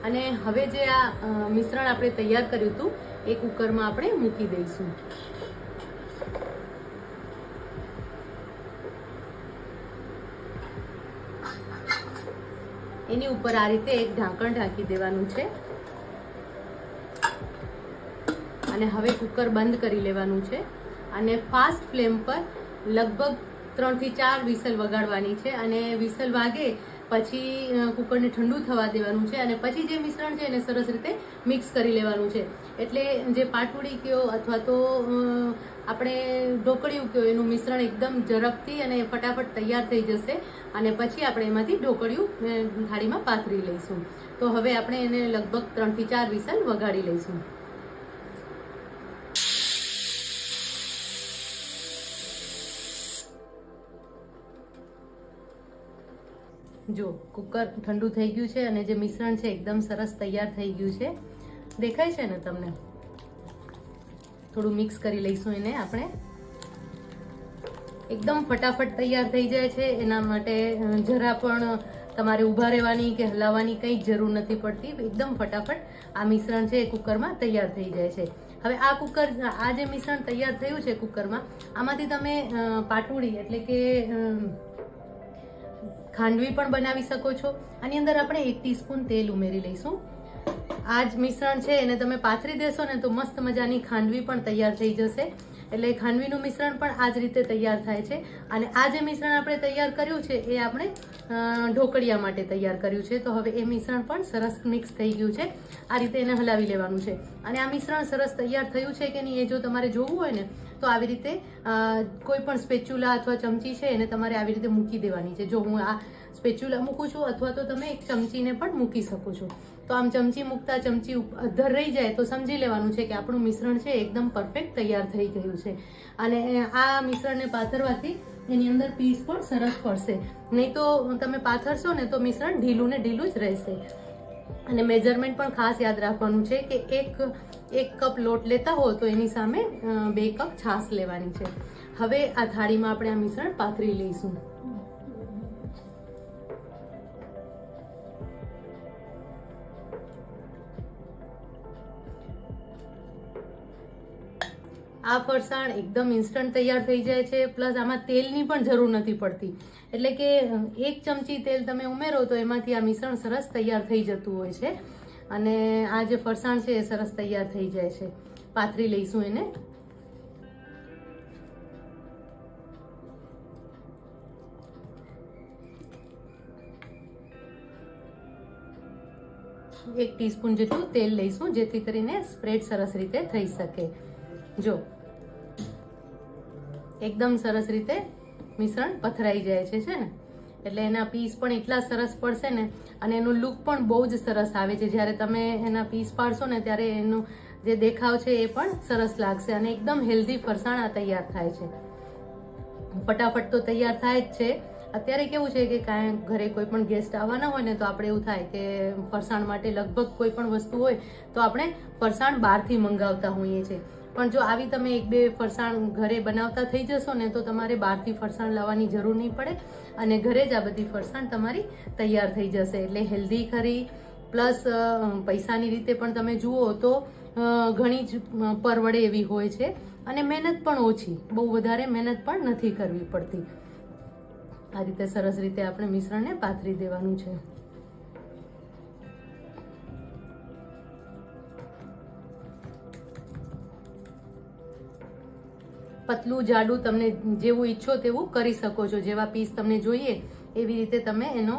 અને હવે જે આ મિશ્રણ આપણે તૈયાર કર્યું હતું એ કુકરમાં આપણે મૂકી દઈશું. એની ઉપર આ રીતે એક ઢાંકણ ઢાંકી દેવાનું છે અને હવે કુકર બંધ કરી લેવાનું છે અને ફાસ્ટ ફ્લેમ પર લગભગ 3 થી 4 વિસલ વગાડવાની છે અને વિસલ વાગે પછી કુકરને ઠંડુ થવા દેવાનું છે અને પછી જે મિશ્રણ છે એને સરસ રીતે મિક્સ કરી લેવાનું છે. એટલે જે પાટોડી કયો અથવા તો આપણે ઢોકળિયું કયો એનું મિશ્રણ એકદમ ઝડપથી અને ફટાફટ તૈયાર થઈ જશે અને પછી આપણે એમાંથી ઢોકળિયું થાળીમાં પાથરી લઈશું. તો હવે આપણે એને લગભગ 3 થી 4 વિસલ વગાડી લઈશું. જો કુકર ઠંડુ થઈ ગયું છે અને જે મિશ્રણ છે એકદમ સરસ તૈયાર થઈ ગયું છે. દેખાય છે ને તમને? થોડું મિક્સ કરી લઈશું એને આપણે. એકદમ ફટાફટ તૈયાર થઈ જાય છે. એના માટે જરા પણ તમારે ઊભા રહેવાની કે હલાવવાની કંઈ જ જરૂર નથી પડતી. એકદમ ફટાફટ આ મિશ્રણ છે એ કુકરમાં તૈયાર થઈ જાય છે. હવે આ જે મિશ્રણ તૈયાર થયું છે કુકરમાં, આમાંથી તમે પાટોડી એટલે કે ખાંડવી પણ બનાવી શકો છો. આની અંદર આપણે 1 ટીસ્પૂન તેલ ઉમેરી લઈશું. આ જ મિશ્રણ છે એને તમે પાથરી દેશો ને તો મસ્ત મજાની ખાંડવી પણ તૈયાર થઈ જશે. એટલે ખાંડવીનું મિશ્રણ પણ આ જ રીતે તૈયાર થાય છે. અને આ જે મિશ્રણ આપણે તૈયાર કર્યું છે એ આપણે ઢોકળિયા માટે તૈયાર કર્યું છે. તો હવે એ મિશ્રણ પણ સરસ મિક્સ થઈ ગયું છે. આ રીતે એને હલાવી લેવાનું છે. અને આ મિશ્રણ સરસ તૈયાર થયું છે કે નહીં એ જો તમારે જોવું હોય ને તો આવી રીતે કોઈ પણ સ્પેચ્યુલા અથવા ચમચી છે એને તમારે આવી રીતે મૂકી દેવાની છે. જો હું આ સ્પેચ્યુલા મૂકું છું અથવા તો તમે એક ચમચીને પણ મૂકી શકો છો. તો આમ ચમચી મૂકતા ચમચી અધર રહી જાય તો સમજી લેવાનું છે કે આપણું મિશ્રણ છે એકદમ પરફેક્ટ તૈયાર થઈ ગયું છે. અને આ મિશ્રણને પાથરવાથી એની અંદર પીસ પણ સરસ પડશે. નહીં તો તમે પાથરશો ને તો મિશ્રણ ઢીલું ને ઢીલું જ રહેશે. અને મેજરમેન્ટ પણ ખાસ યાદ રાખવાનું છે કે એક કપ લોટ લેતા હો તો એની સામે 2 કપ છાશ લેવાની છે. હવે આ થાળીમાં આપણે આ મિશ્રણ પાથરી લઈશું. આ ફરસાણ એકદમ ઇન્સ્ટન્ટ તૈયાર થઈ જાય છે. પ્લસ આમાં તેલની પણ જરૂર નથી પડતી. એટલે કે 1 ચમચી તેલ તમે ઉમેરો તો એમાંથી આ મિશ્રણ સરસ તૈયાર થઈ જતું હોય છે. અને આ જે ફરસાણ છે એ સરસ તૈયાર થઈ જાય છે. પાથરી લઈશું એને. એક ટીસ્પૂન જેટલું તેલ લઈશું જેથી કરીને સ્પ્રેડ સરસ રીતે થઈ શકે. જો એકદમ સરસ રીતે મિશ્રણ પથરાઈ જાય છે ને, એટલે એના પીસ પણ એટલા સરસ પડશે ને અને એનું લુક પણ બહુ જ સરસ આવે છે. જ્યારે તમે એના પીસ પાડશો ને ત્યારે એનું જે દેખાવ છે એ પણ સરસ લાગશે અને એકદમ હેલ્ધી ફરસાણ આ તૈયાર થાય છે. ફટાફટ તો તૈયાર થાય જ છે. અત્યારે કેવું છે કે કાંઈ ઘરે કોઈ પણ ગેસ્ટ આવવાના હોય ને તો આપણે એવું થાય કે ફરસાણ માટે લગભગ કોઈ પણ વસ્તુ હોય તો આપણે ફરસાણ બહારથી મંગાવતા હોઈએ છીએ. પણ જો આવી તમે 1-2 ફરસાણ ઘરે બનાવતા થઈ જશો ને તો તમારે બહારથી ફરસાણ લાવવાની જરૂર નહીં પડે અને ઘરે જ આ બધી ફરસાણ તમારી તૈયાર થઈ જશે. એટલે હેલ્ધી ખરી પ્લસ પૈસાની રીતે પણ તમે જુઓ તો ઘણી જ પરવડે એવી હોય છે અને મહેનત પણ ઓછી, બહુ વધારે મહેનત પણ નથી કરવી પડતી. આ રીતે સરસ રીતે આપણે મિશ્રણને પાથરી દેવાનું છે. પતલું જાડું તમને જેવું ઈચ્છો તેવું કરી શકો છો. જેવા પીસ તમને જોઈએ એવી રીતે તમે એનો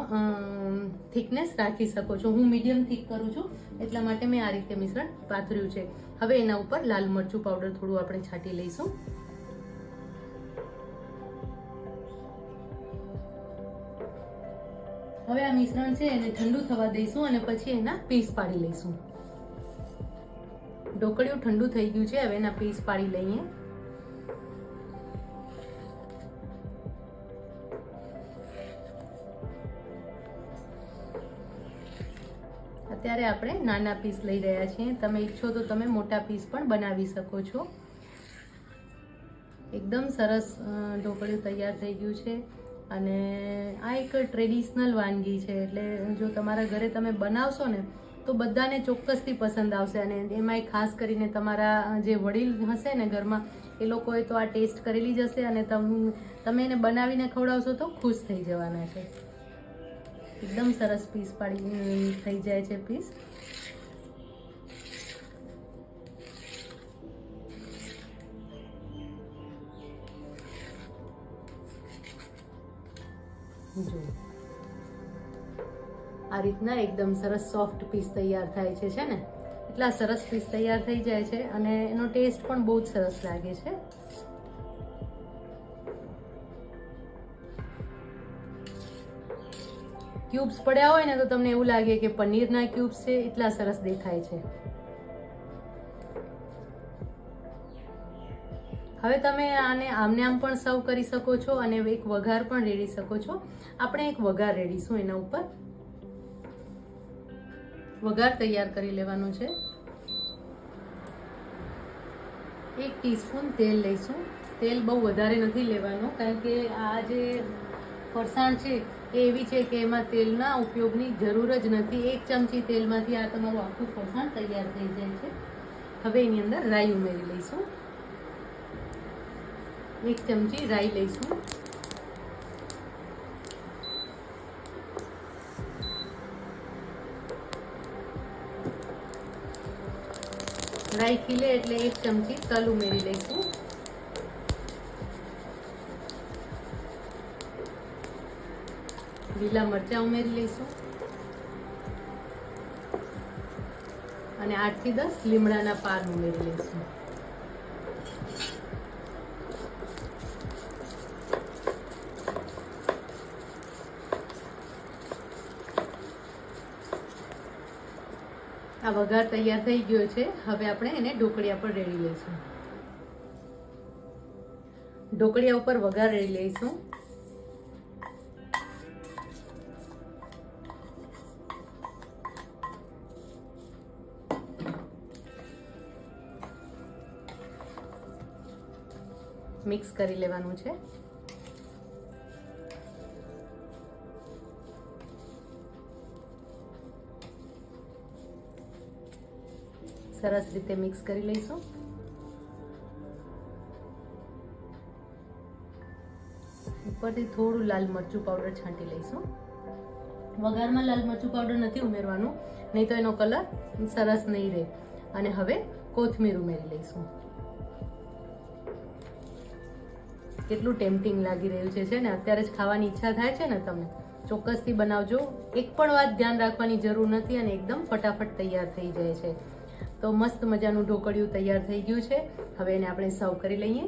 થિકનેસ રાખી શકો છો. હું મીડિયમ થિક કરું છું એટલા માટે મેં આ રીતે મિશ્રણ પાથર્યું છે. હવે એના ઉપર લાલ મરચું પાવડર થોડું આપણે છાંટી લઈશું. હવે આ મિશ્રણ છે એને ઠંડુ થવા દઈશું અને પછી એના પીસ પાડી લઈશું. ઢોકળિયું ઠંડુ થઈ ગયું છે. હવે એના પીસ પાડી લઈએ. અત્યારે આપણે નાના પીસ લઈ રહ્યા છીએ. તમે ઈચ્છો તો તમે મોટા પીસ પણ બનાવી શકો છો. એકદમ સરસ ઢોકળિયું તૈયાર થઈ ગયું છે અને આ એક ટ્રેડિશનલ વાનગી છે. એટલે જો તમારા ઘરે તમે બનાવશો ને તો બધાને ચોક્કસથી પસંદ આવશે. અને એમાંય ખાસ કરીને તમારા જે વડીલ હશે ને ઘરમાં એ લોકોએ તો આ ટેસ્ટ કરેલી જ હશે અને તમે એને બનાવીને ખવડાવશો તો ખુશ થઈ જવાના છે. એકદમ સરસ પીસ પાડી થઈ જાય છે પીસ. જો આ રીતના એકદમ સરસ સોફ્ટ પીસ તૈયાર થાય છે ને, એટલા સરસ પીસ તૈયાર થઈ જાય છે અને એનો ટેસ્ટ પણ બહુ જ સરસ લાગે છે. ક્યુબ્સ પડ્યા હોય ને તો તમને એવું લાગે કે પનીરના ક્યુબ્સ છે, એટલા સરસ દેખાય છે. હવે તમે આને આમને આમ પણ સર્વ કરી શકો છો અને એક વઘાર પણ રેડી શકો છો. આપણે એક વઘાર રેડીશું. એના ઉપર વઘાર તૈયાર કરી લેવાનું છે. 1 ટીસ્પૂન તેલ લઈશું. તેલ બહુ વધારે નથી લેવાનું, કારણ કે આ જે ફરસાણ છે એ એવી છે કે એમાં તેલના ઉપયોગની જરૂર જ નથી. 1 ચમચી તેલમાંથી આ તમારું આખું ફરસાણ તૈયાર થઈ જાય છે. હવે એની અંદર રાઈ ઉમેરી લઈશું. 1 ચમચી રાઈ લઈશું. રાઈ ખીલે એટલે 1 ચમચી તલ ઉમેરી લઈશું. લીલા મરચાં ઉમેરી લઈશું અને 8 થી 10 લીમડાના પાન ઉમેરી લઈશું. આ વઘાર તૈયાર થઈ ગયો છે. હવે આપણે એને ઢોકળિયા પર રેડી લઈશું. ઢોકળિયા ઉપર વઘાર રેડી લઈશું. મિક્સ કરી લેવાનું છે. સરસ રીતે મિક્સ કરી લઈશું. ઉપરથી થોડું લાલ મરચું પાવડર છાંટી લઈશું. વઘારમાં લાલ મરચું પાવડર નથી ઉમેરવાનું, નહીં તો એનો કલર સરસ નહીં રહે. અને હવે કોથમીર ઉમેરી લઈશું. કેટલું ટેમ્પટિંગ લાગી રહ્યું છે ને, અત્યારે જ ખાવાની ઈચ્છા થાય છે ને તમને. ચોક્કસથી બનાવજો. એક પણ વાત ધ્યાન રાખવાની જરૂર નથી અને એકદમ ફટાફટ તૈયાર થઈ જાય છે. તો મસ્ત મજાનું ઢોકળિયું તૈયાર થઈ ગયું છે. હવે એને આપણે સર્વ કરી લઈએ.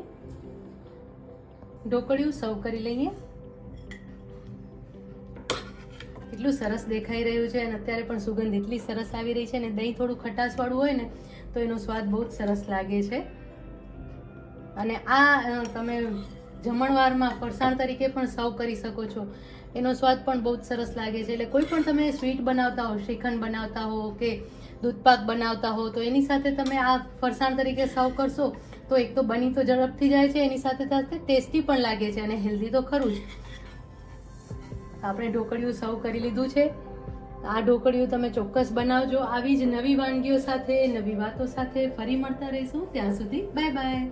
ઢોકળિયું સર્વ કરી લઈએ. એટલું સરસ દેખાઈ રહ્યું છે અને અત્યારે પણ સુગંધ એટલી સરસ આવી રહી છે ને, દહીં થોડું ખટાશવાળું હોય ને તો એનો સ્વાદ બહુ જ સરસ લાગે છે. અને આ તમે જમણવારમાં ફરસાણ તરીકે પણ સર્વ કરી શકો છો. એનો સ્વાદ પણ બહુ જ સરસ લાગે છે. એટલે કોઈ પણ તમે સ્વીટ બનાવતા હો, શ્રીખંડ બનાવતા હો કે દૂધપાક બનાવતા હો, તો એની સાથે તમે આ ફરસાણ તરીકે સર્વ કરશો તો એક તો બની તો ઝડપથી જાય છે, એની સાથે સાથે ટેસ્ટી પણ લાગે છે અને હેલ્ધી તો ખરું જ. આપણે ઢોકળિયું સર્વ કરી લીધું છે. આ ઢોકળિયું તમે ચોક્કસ બનાવજો. આવી જ નવી વાનગીઓ સાથે, નવી વાતો સાથે ફરી મળતા રહીશું. ત્યાં સુધી બાય બાય.